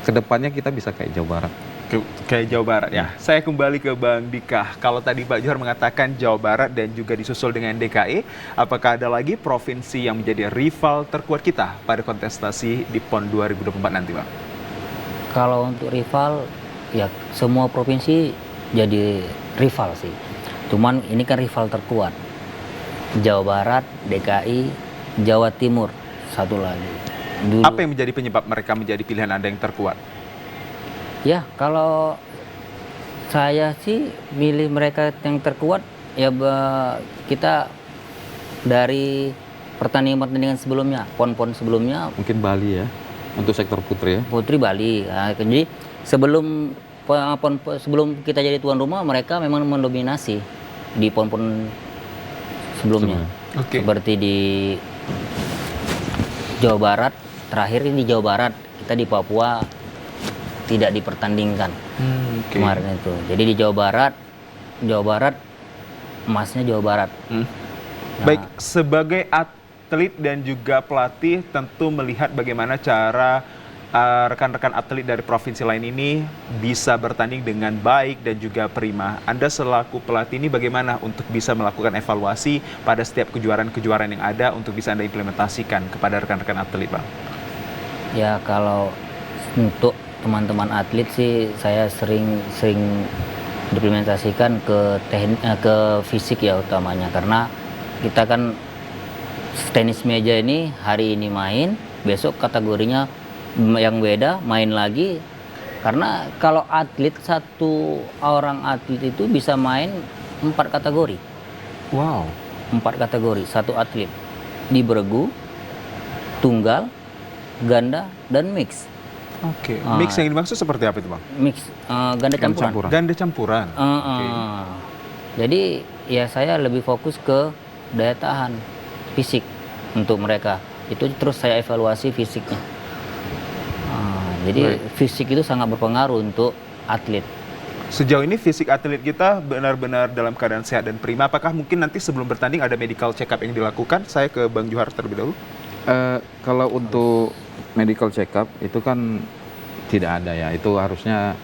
kedepannya kita bisa kayak Jawa Barat. Kayak Jawa Barat ya. Saya kembali ke Bang Dika. Kalau tadi Pak Johar mengatakan Jawa Barat dan juga disusul dengan DKI, apakah ada lagi provinsi yang menjadi rival terkuat kita pada kontestasi di PON 2024 nanti, Bang? Kalau untuk rival, ya semua provinsi jadi rival sih. Cuman ini kan rival terkuat. Jawa Barat, DKI, Jawa Timur, satu lagi. Apa yang menjadi penyebab mereka menjadi pilihan Anda yang terkuat? Ya, kalau saya sih milih mereka yang terkuat, ya kita dari pertandingan sebelumnya, PON-PON sebelumnya, Mungkin Bali ya, untuk sektor putri ya. Putri Bali. Nah, jadi sebelum sebelum kita jadi tuan rumah, mereka memang mendominasi di PON-PON sebelumnya. Oke. Seperti di Jawa Barat, terakhir ini di Jawa Barat, kita di Papua tidak dipertandingkan kemarin itu. Jadi di Jawa Barat emasnya Jawa Barat. Baik, sebagai atlet dan juga pelatih tentu melihat bagaimana cara rekan-rekan atlet dari provinsi lain ini bisa bertanding dengan baik dan juga prima. Anda selaku pelatih ini bagaimana untuk bisa melakukan evaluasi pada setiap kejuaraan-kejuaraan yang ada untuk bisa Anda implementasikan kepada rekan-rekan atlet, Bang? Ya, kalau untuk teman-teman atlet sih saya sering diimplementasikan ke fisik ya utamanya, karena kita kan tenis meja ini hari ini main, besok kategorinya yang beda main lagi, karena kalau satu orang atlet itu bisa main 4 kategori. Wow. 4 kategori satu atlet, di beregu, tunggal, ganda, dan mix. Oke. Mix yang dimaksud seperti apa itu, Bang? Mix ganda campuran. Ganda campuran. Jadi ya saya lebih fokus ke daya tahan fisik untuk mereka. Itu terus saya evaluasi fisiknya. Jadi fisik itu sangat berpengaruh untuk atlet. Sejauh ini fisik atlet kita benar-benar dalam keadaan sehat dan prima. Apakah mungkin nanti sebelum bertanding ada medical check up yang dilakukan? Saya ke Bang Johar terlebih dahulu. Kalau untuk medical check up itu kan tidak ada ya. Itu harusnya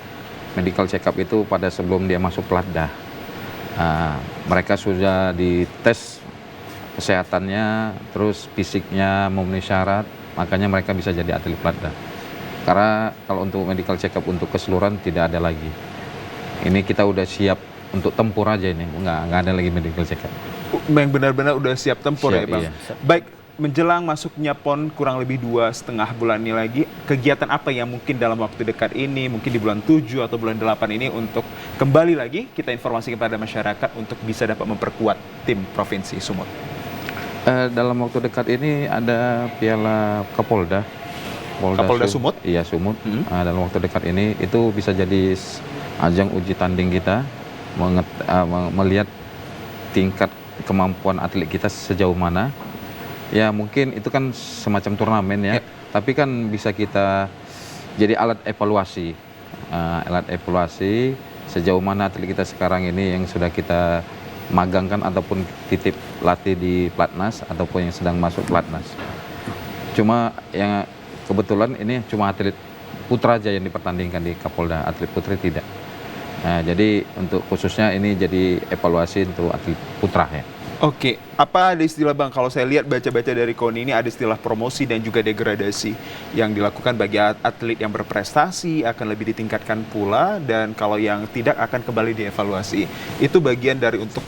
medical check up itu pada sebelum dia masuk pelatdah. Mereka sudah dites kesehatannya, terus fisiknya memenuhi syarat, makanya mereka bisa jadi atlet pelatdah. Karena kalau untuk medical check up untuk keseluruhan tidak ada lagi. Ini kita udah siap untuk tempur aja ini, nggak ada lagi medical check up. Yang benar-benar udah siap tempur Siap, ya, Bang? iya. Baik, menjelang masuknya PON kurang lebih 2,5 bulan ini lagi, kegiatan apa yang mungkin dalam waktu dekat ini, mungkin di bulan 7 atau bulan 8 ini untuk kembali lagi kita informasi kepada masyarakat untuk bisa dapat memperkuat tim Provinsi Sumut? Dalam waktu dekat ini ada Piala Kapolda. Kapolda Sumut? Iya, Sumut. Dalam waktu dekat ini itu bisa jadi ajang uji tanding kita, melihat tingkat kemampuan atlet kita sejauh mana. Ya mungkin itu kan semacam turnamen ya, tapi kan bisa kita jadi alat evaluasi. Alat evaluasi sejauh mana atlet kita sekarang ini yang sudah kita magangkan ataupun titip latih di Platnas ataupun yang sedang masuk Platnas. Cuma yang kebetulan ini cuma atlet putra aja yang dipertandingkan di Kapolda, atlet putri tidak. Nah, jadi untuk khususnya ini jadi evaluasi untuk atlet putra ya. Oke, apa ada istilah Bang? Kalau saya lihat baca-baca dari KONI ini ada istilah promosi dan juga degradasi yang dilakukan bagi atlet yang berprestasi akan lebih ditingkatkan pula, dan kalau yang tidak akan kembali dievaluasi. Itu bagian dari untuk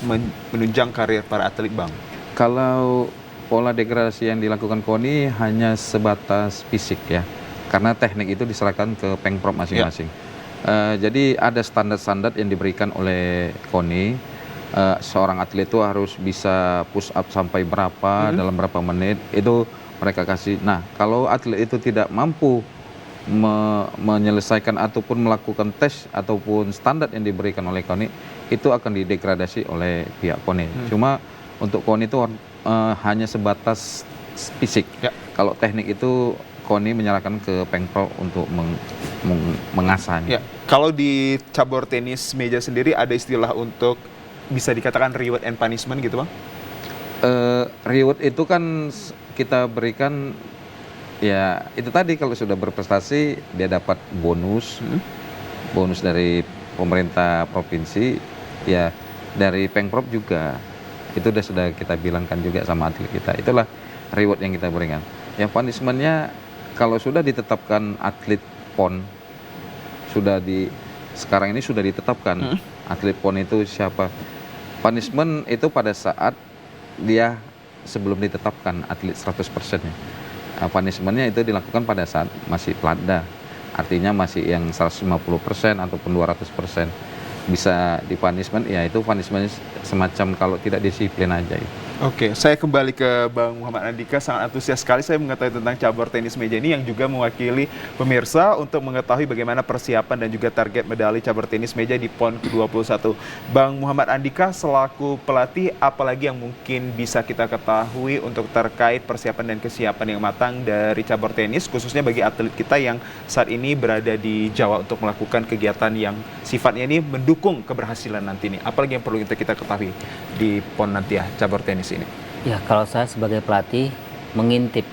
menunjang karir para atlet Bang. Kalau pola degradasi yang dilakukan KONI hanya sebatas fisik ya, karena teknik itu diserahkan ke Pengprov masing-masing. Jadi ada standar-standar yang diberikan oleh KONI. Seorang atlet itu harus bisa push up sampai berapa dalam berapa menit, itu mereka kasih. Nah, kalau atlet itu tidak mampu menyelesaikan ataupun melakukan tes ataupun standar yang diberikan oleh KONI, itu akan didegradasi oleh pihak KONI. Cuma untuk KONI itu hanya sebatas fisik. Kalau teknik itu KONI menyerahkan ke Pengprov untuk mengasahnya. Kalau di cabur tenis meja sendiri ada istilah untuk bisa dikatakan reward and punishment gitu Bang? Reward itu kan kita berikan, ya itu tadi kalau sudah berprestasi dia dapat bonus, bonus dari pemerintah provinsi, ya dari Pengprov juga. Itu sudah kita bilangkan juga sama atlet kita. Itulah reward yang kita berikan. Ya punishmentnya kalau sudah ditetapkan atlet PON, sekarang ini sudah ditetapkan atlet PON itu siapa. Punishment itu pada saat dia sebelum ditetapkan atlet 100%-nya. Punishment-nya itu dilakukan pada saat masih platda. Artinya masih yang 150% ataupun 200%. Bisa di punishment, ya itu punishment semacam kalau tidak disiplin aja. Oke, saya kembali ke Bang Muhammad Andika. Sangat antusias sekali saya mengetahui tentang cabur tenis meja ini yang juga mewakili pemirsa untuk mengetahui bagaimana persiapan dan juga target medali cabur tenis meja di PON ke-21. Bang Muhammad Andika selaku pelatih, apalagi yang mungkin bisa kita ketahui untuk terkait persiapan dan kesiapan yang matang dari cabur tenis, khususnya bagi atlet kita yang saat ini berada di Jawa untuk melakukan kegiatan yang sifatnya ini mendukung keberhasilan nanti nih. Apalagi yang perlu kita ketahui di PON nanti ya, cabur tenis ini? Ya, kalau saya sebagai pelatih mengintip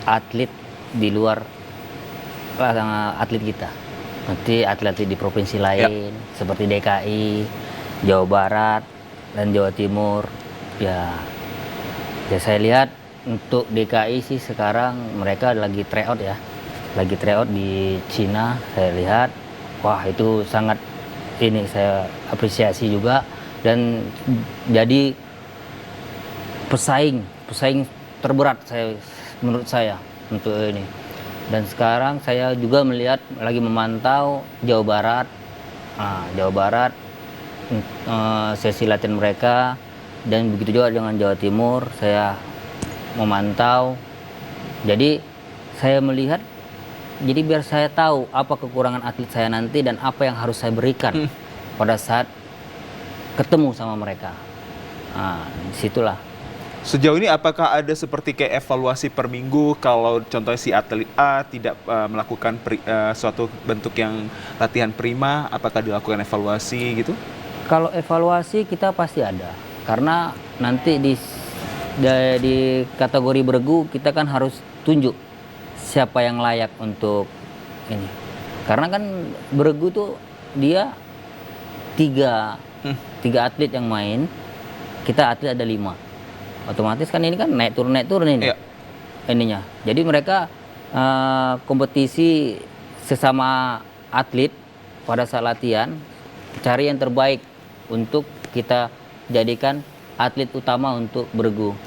atlet di luar atlet kita. Nanti atlet di provinsi lain seperti DKI, Jawa Barat, dan Jawa Timur. Ya saya lihat untuk DKI sih sekarang mereka lagi tryout ya. Lagi tryout di Cina, saya lihat. Wah, itu sangat saya apresiasi juga. Dan jadi pesaing terberat menurut saya untuk ini. Dan sekarang saya juga melihat lagi memantau Jawa Barat, sesi latihan mereka, dan begitu juga dengan Jawa Timur saya memantau. Jadi saya melihat, jadi biar saya tahu apa kekurangan atlet saya nanti dan apa yang harus saya berikan pada saat ketemu sama mereka. Disitulah. Sejauh ini apakah ada seperti kayak evaluasi per minggu kalau contohnya si atlet A tidak melakukan suatu bentuk yang latihan prima, apakah dilakukan evaluasi gitu? Kalau evaluasi kita pasti ada, karena nanti di kategori beregu kita kan harus tunjuk siapa yang layak untuk ini. Karena kan beregu tuh dia tiga atlet yang main, kita atlet ada 5. Otomatis kan ini kan naik turun ini. Ininya. Jadi mereka kompetisi sesama atlet pada saat latihan, cari yang terbaik untuk kita jadikan atlet utama untuk bergu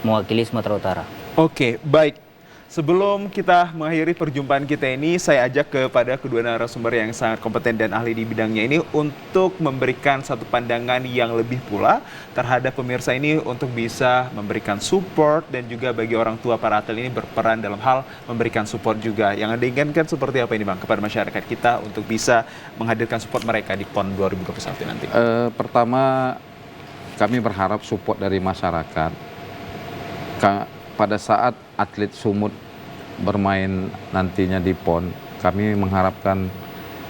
mewakili Sumatera Utara. Oke, baik. Sebelum kita mengakhiri perjumpaan kita ini, saya ajak kepada kedua narasumber yang sangat kompeten dan ahli di bidangnya ini untuk memberikan satu pandangan yang lebih pula terhadap pemirsa ini untuk bisa memberikan support dan juga bagi orang tua para atlet ini berperan dalam hal memberikan support juga. Yang Anda inginkan seperti apa ini Bang kepada masyarakat kita untuk bisa menghadirkan support mereka di PON 2021 nanti? Pertama, kami berharap support dari masyarakat. Pada saat atlet Sumut bermain nantinya di PON, kami mengharapkan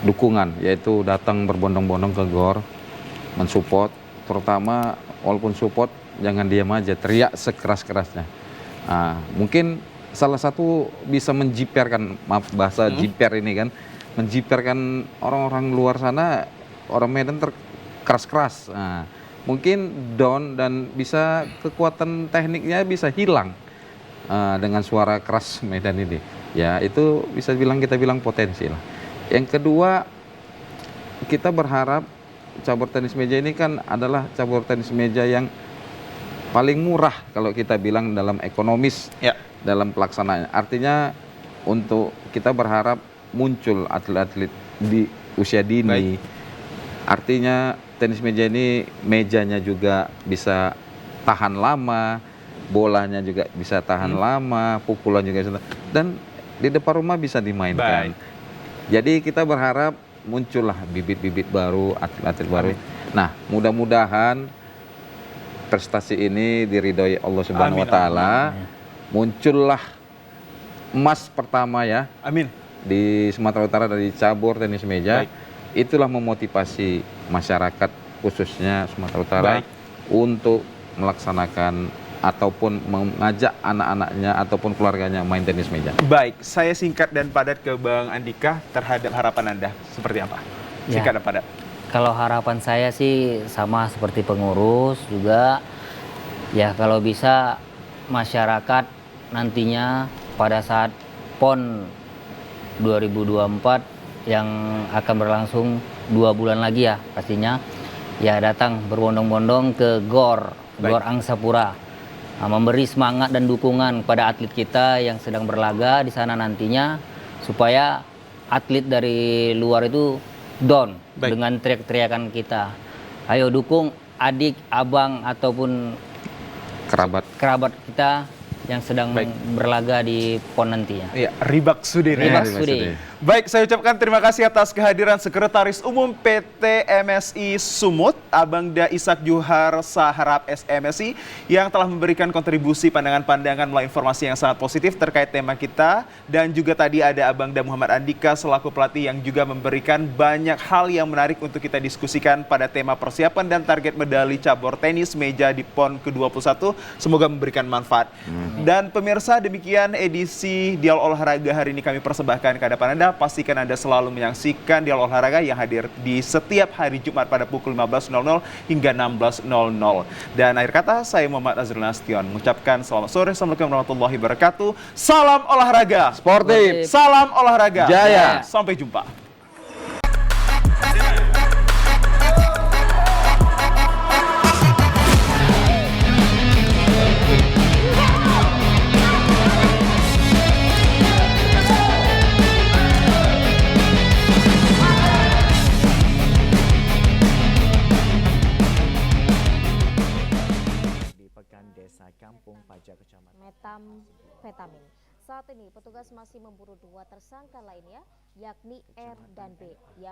dukungan, yaitu datang berbondong-bondong ke GOR, mensupport, terutama walaupun support, jangan diam aja, teriak sekeras-kerasnya. Mungkin salah satu bisa menjiperkan, maaf bahasa jiper ini kan, menjiperkan orang-orang luar sana, orang Medan keras-keras. Mungkin down dan bisa kekuatan tekniknya bisa hilang. Dengan suara keras Medan ini, ya itu bisa kita bilang potensi lah. Yang kedua, kita berharap cabur tenis meja ini kan adalah cabur tenis meja yang paling murah kalau kita bilang dalam ekonomis, dalam pelaksanaannya. Artinya untuk kita berharap muncul atlet-atlet di usia dini. Artinya tenis meja ini mejanya juga bisa tahan lama, bolanya juga bisa tahan lama, pukulan juga bisa, dan di depan rumah bisa dimainkan. Jadi kita berharap muncullah bibit-bibit baru, atlet-atlet baru. Nah, mudah-mudahan prestasi ini diridhoi Allah Subhanahu wa taala. Muncullah emas pertama ya. Amin. Di Sumatera Utara dari cabur tenis meja. Itulah memotivasi masyarakat khususnya Sumatera Utara untuk melaksanakan ataupun mengajak anak-anaknya ataupun keluarganya main tenis meja. Baik, saya singkat dan padat ke Bang Andika terhadap harapan Anda seperti apa? Singkat dan padat. Kalau harapan saya sih sama seperti pengurus juga, ya kalau bisa masyarakat nantinya pada saat PON 2024 yang akan berlangsung 2 bulan lagi ya pastinya, ya datang berbondong-bondong ke GOR Angsapura. Memberi semangat dan dukungan kepada atlet kita yang sedang berlaga di sana nantinya, supaya atlet dari luar itu down dengan teriak-teriakan kita. Ayo dukung adik, abang ataupun kerabat kita yang sedang berlaga di PON nantinya. Iya, Ribak Sudir. Baik, saya ucapkan terima kasih atas kehadiran Sekretaris Umum PT MSI Sumut, Abang Da Ishak Juhar Saharap SMSI, yang telah memberikan kontribusi pandangan-pandangan melalui informasi yang sangat positif terkait tema kita. Dan juga tadi ada Abang Da Muhammad Andika selaku pelatih yang juga memberikan banyak hal yang menarik untuk kita diskusikan pada tema persiapan dan target medali cabur tenis meja di PON ke-21. Semoga memberikan manfaat. Dan pemirsa, demikian edisi Dialog Olahraga hari ini kami persembahkan ke hadapan Anda. Pastikan Anda selalu menyaksikan Dialog Olahraga yang hadir di setiap hari Jumat pada pukul 15.00 hingga 16.00. Dan akhir kata, saya Muhammad Azril Nasution mengucapkan selamat sore, Assalamualaikum warahmatullahi wabarakatuh. Salam olahraga sportif, salam olahraga jaya. Sampai jumpa. Metamfetamin. Saat ini petugas masih memburu 2 tersangka lainnya, yakni R dan B.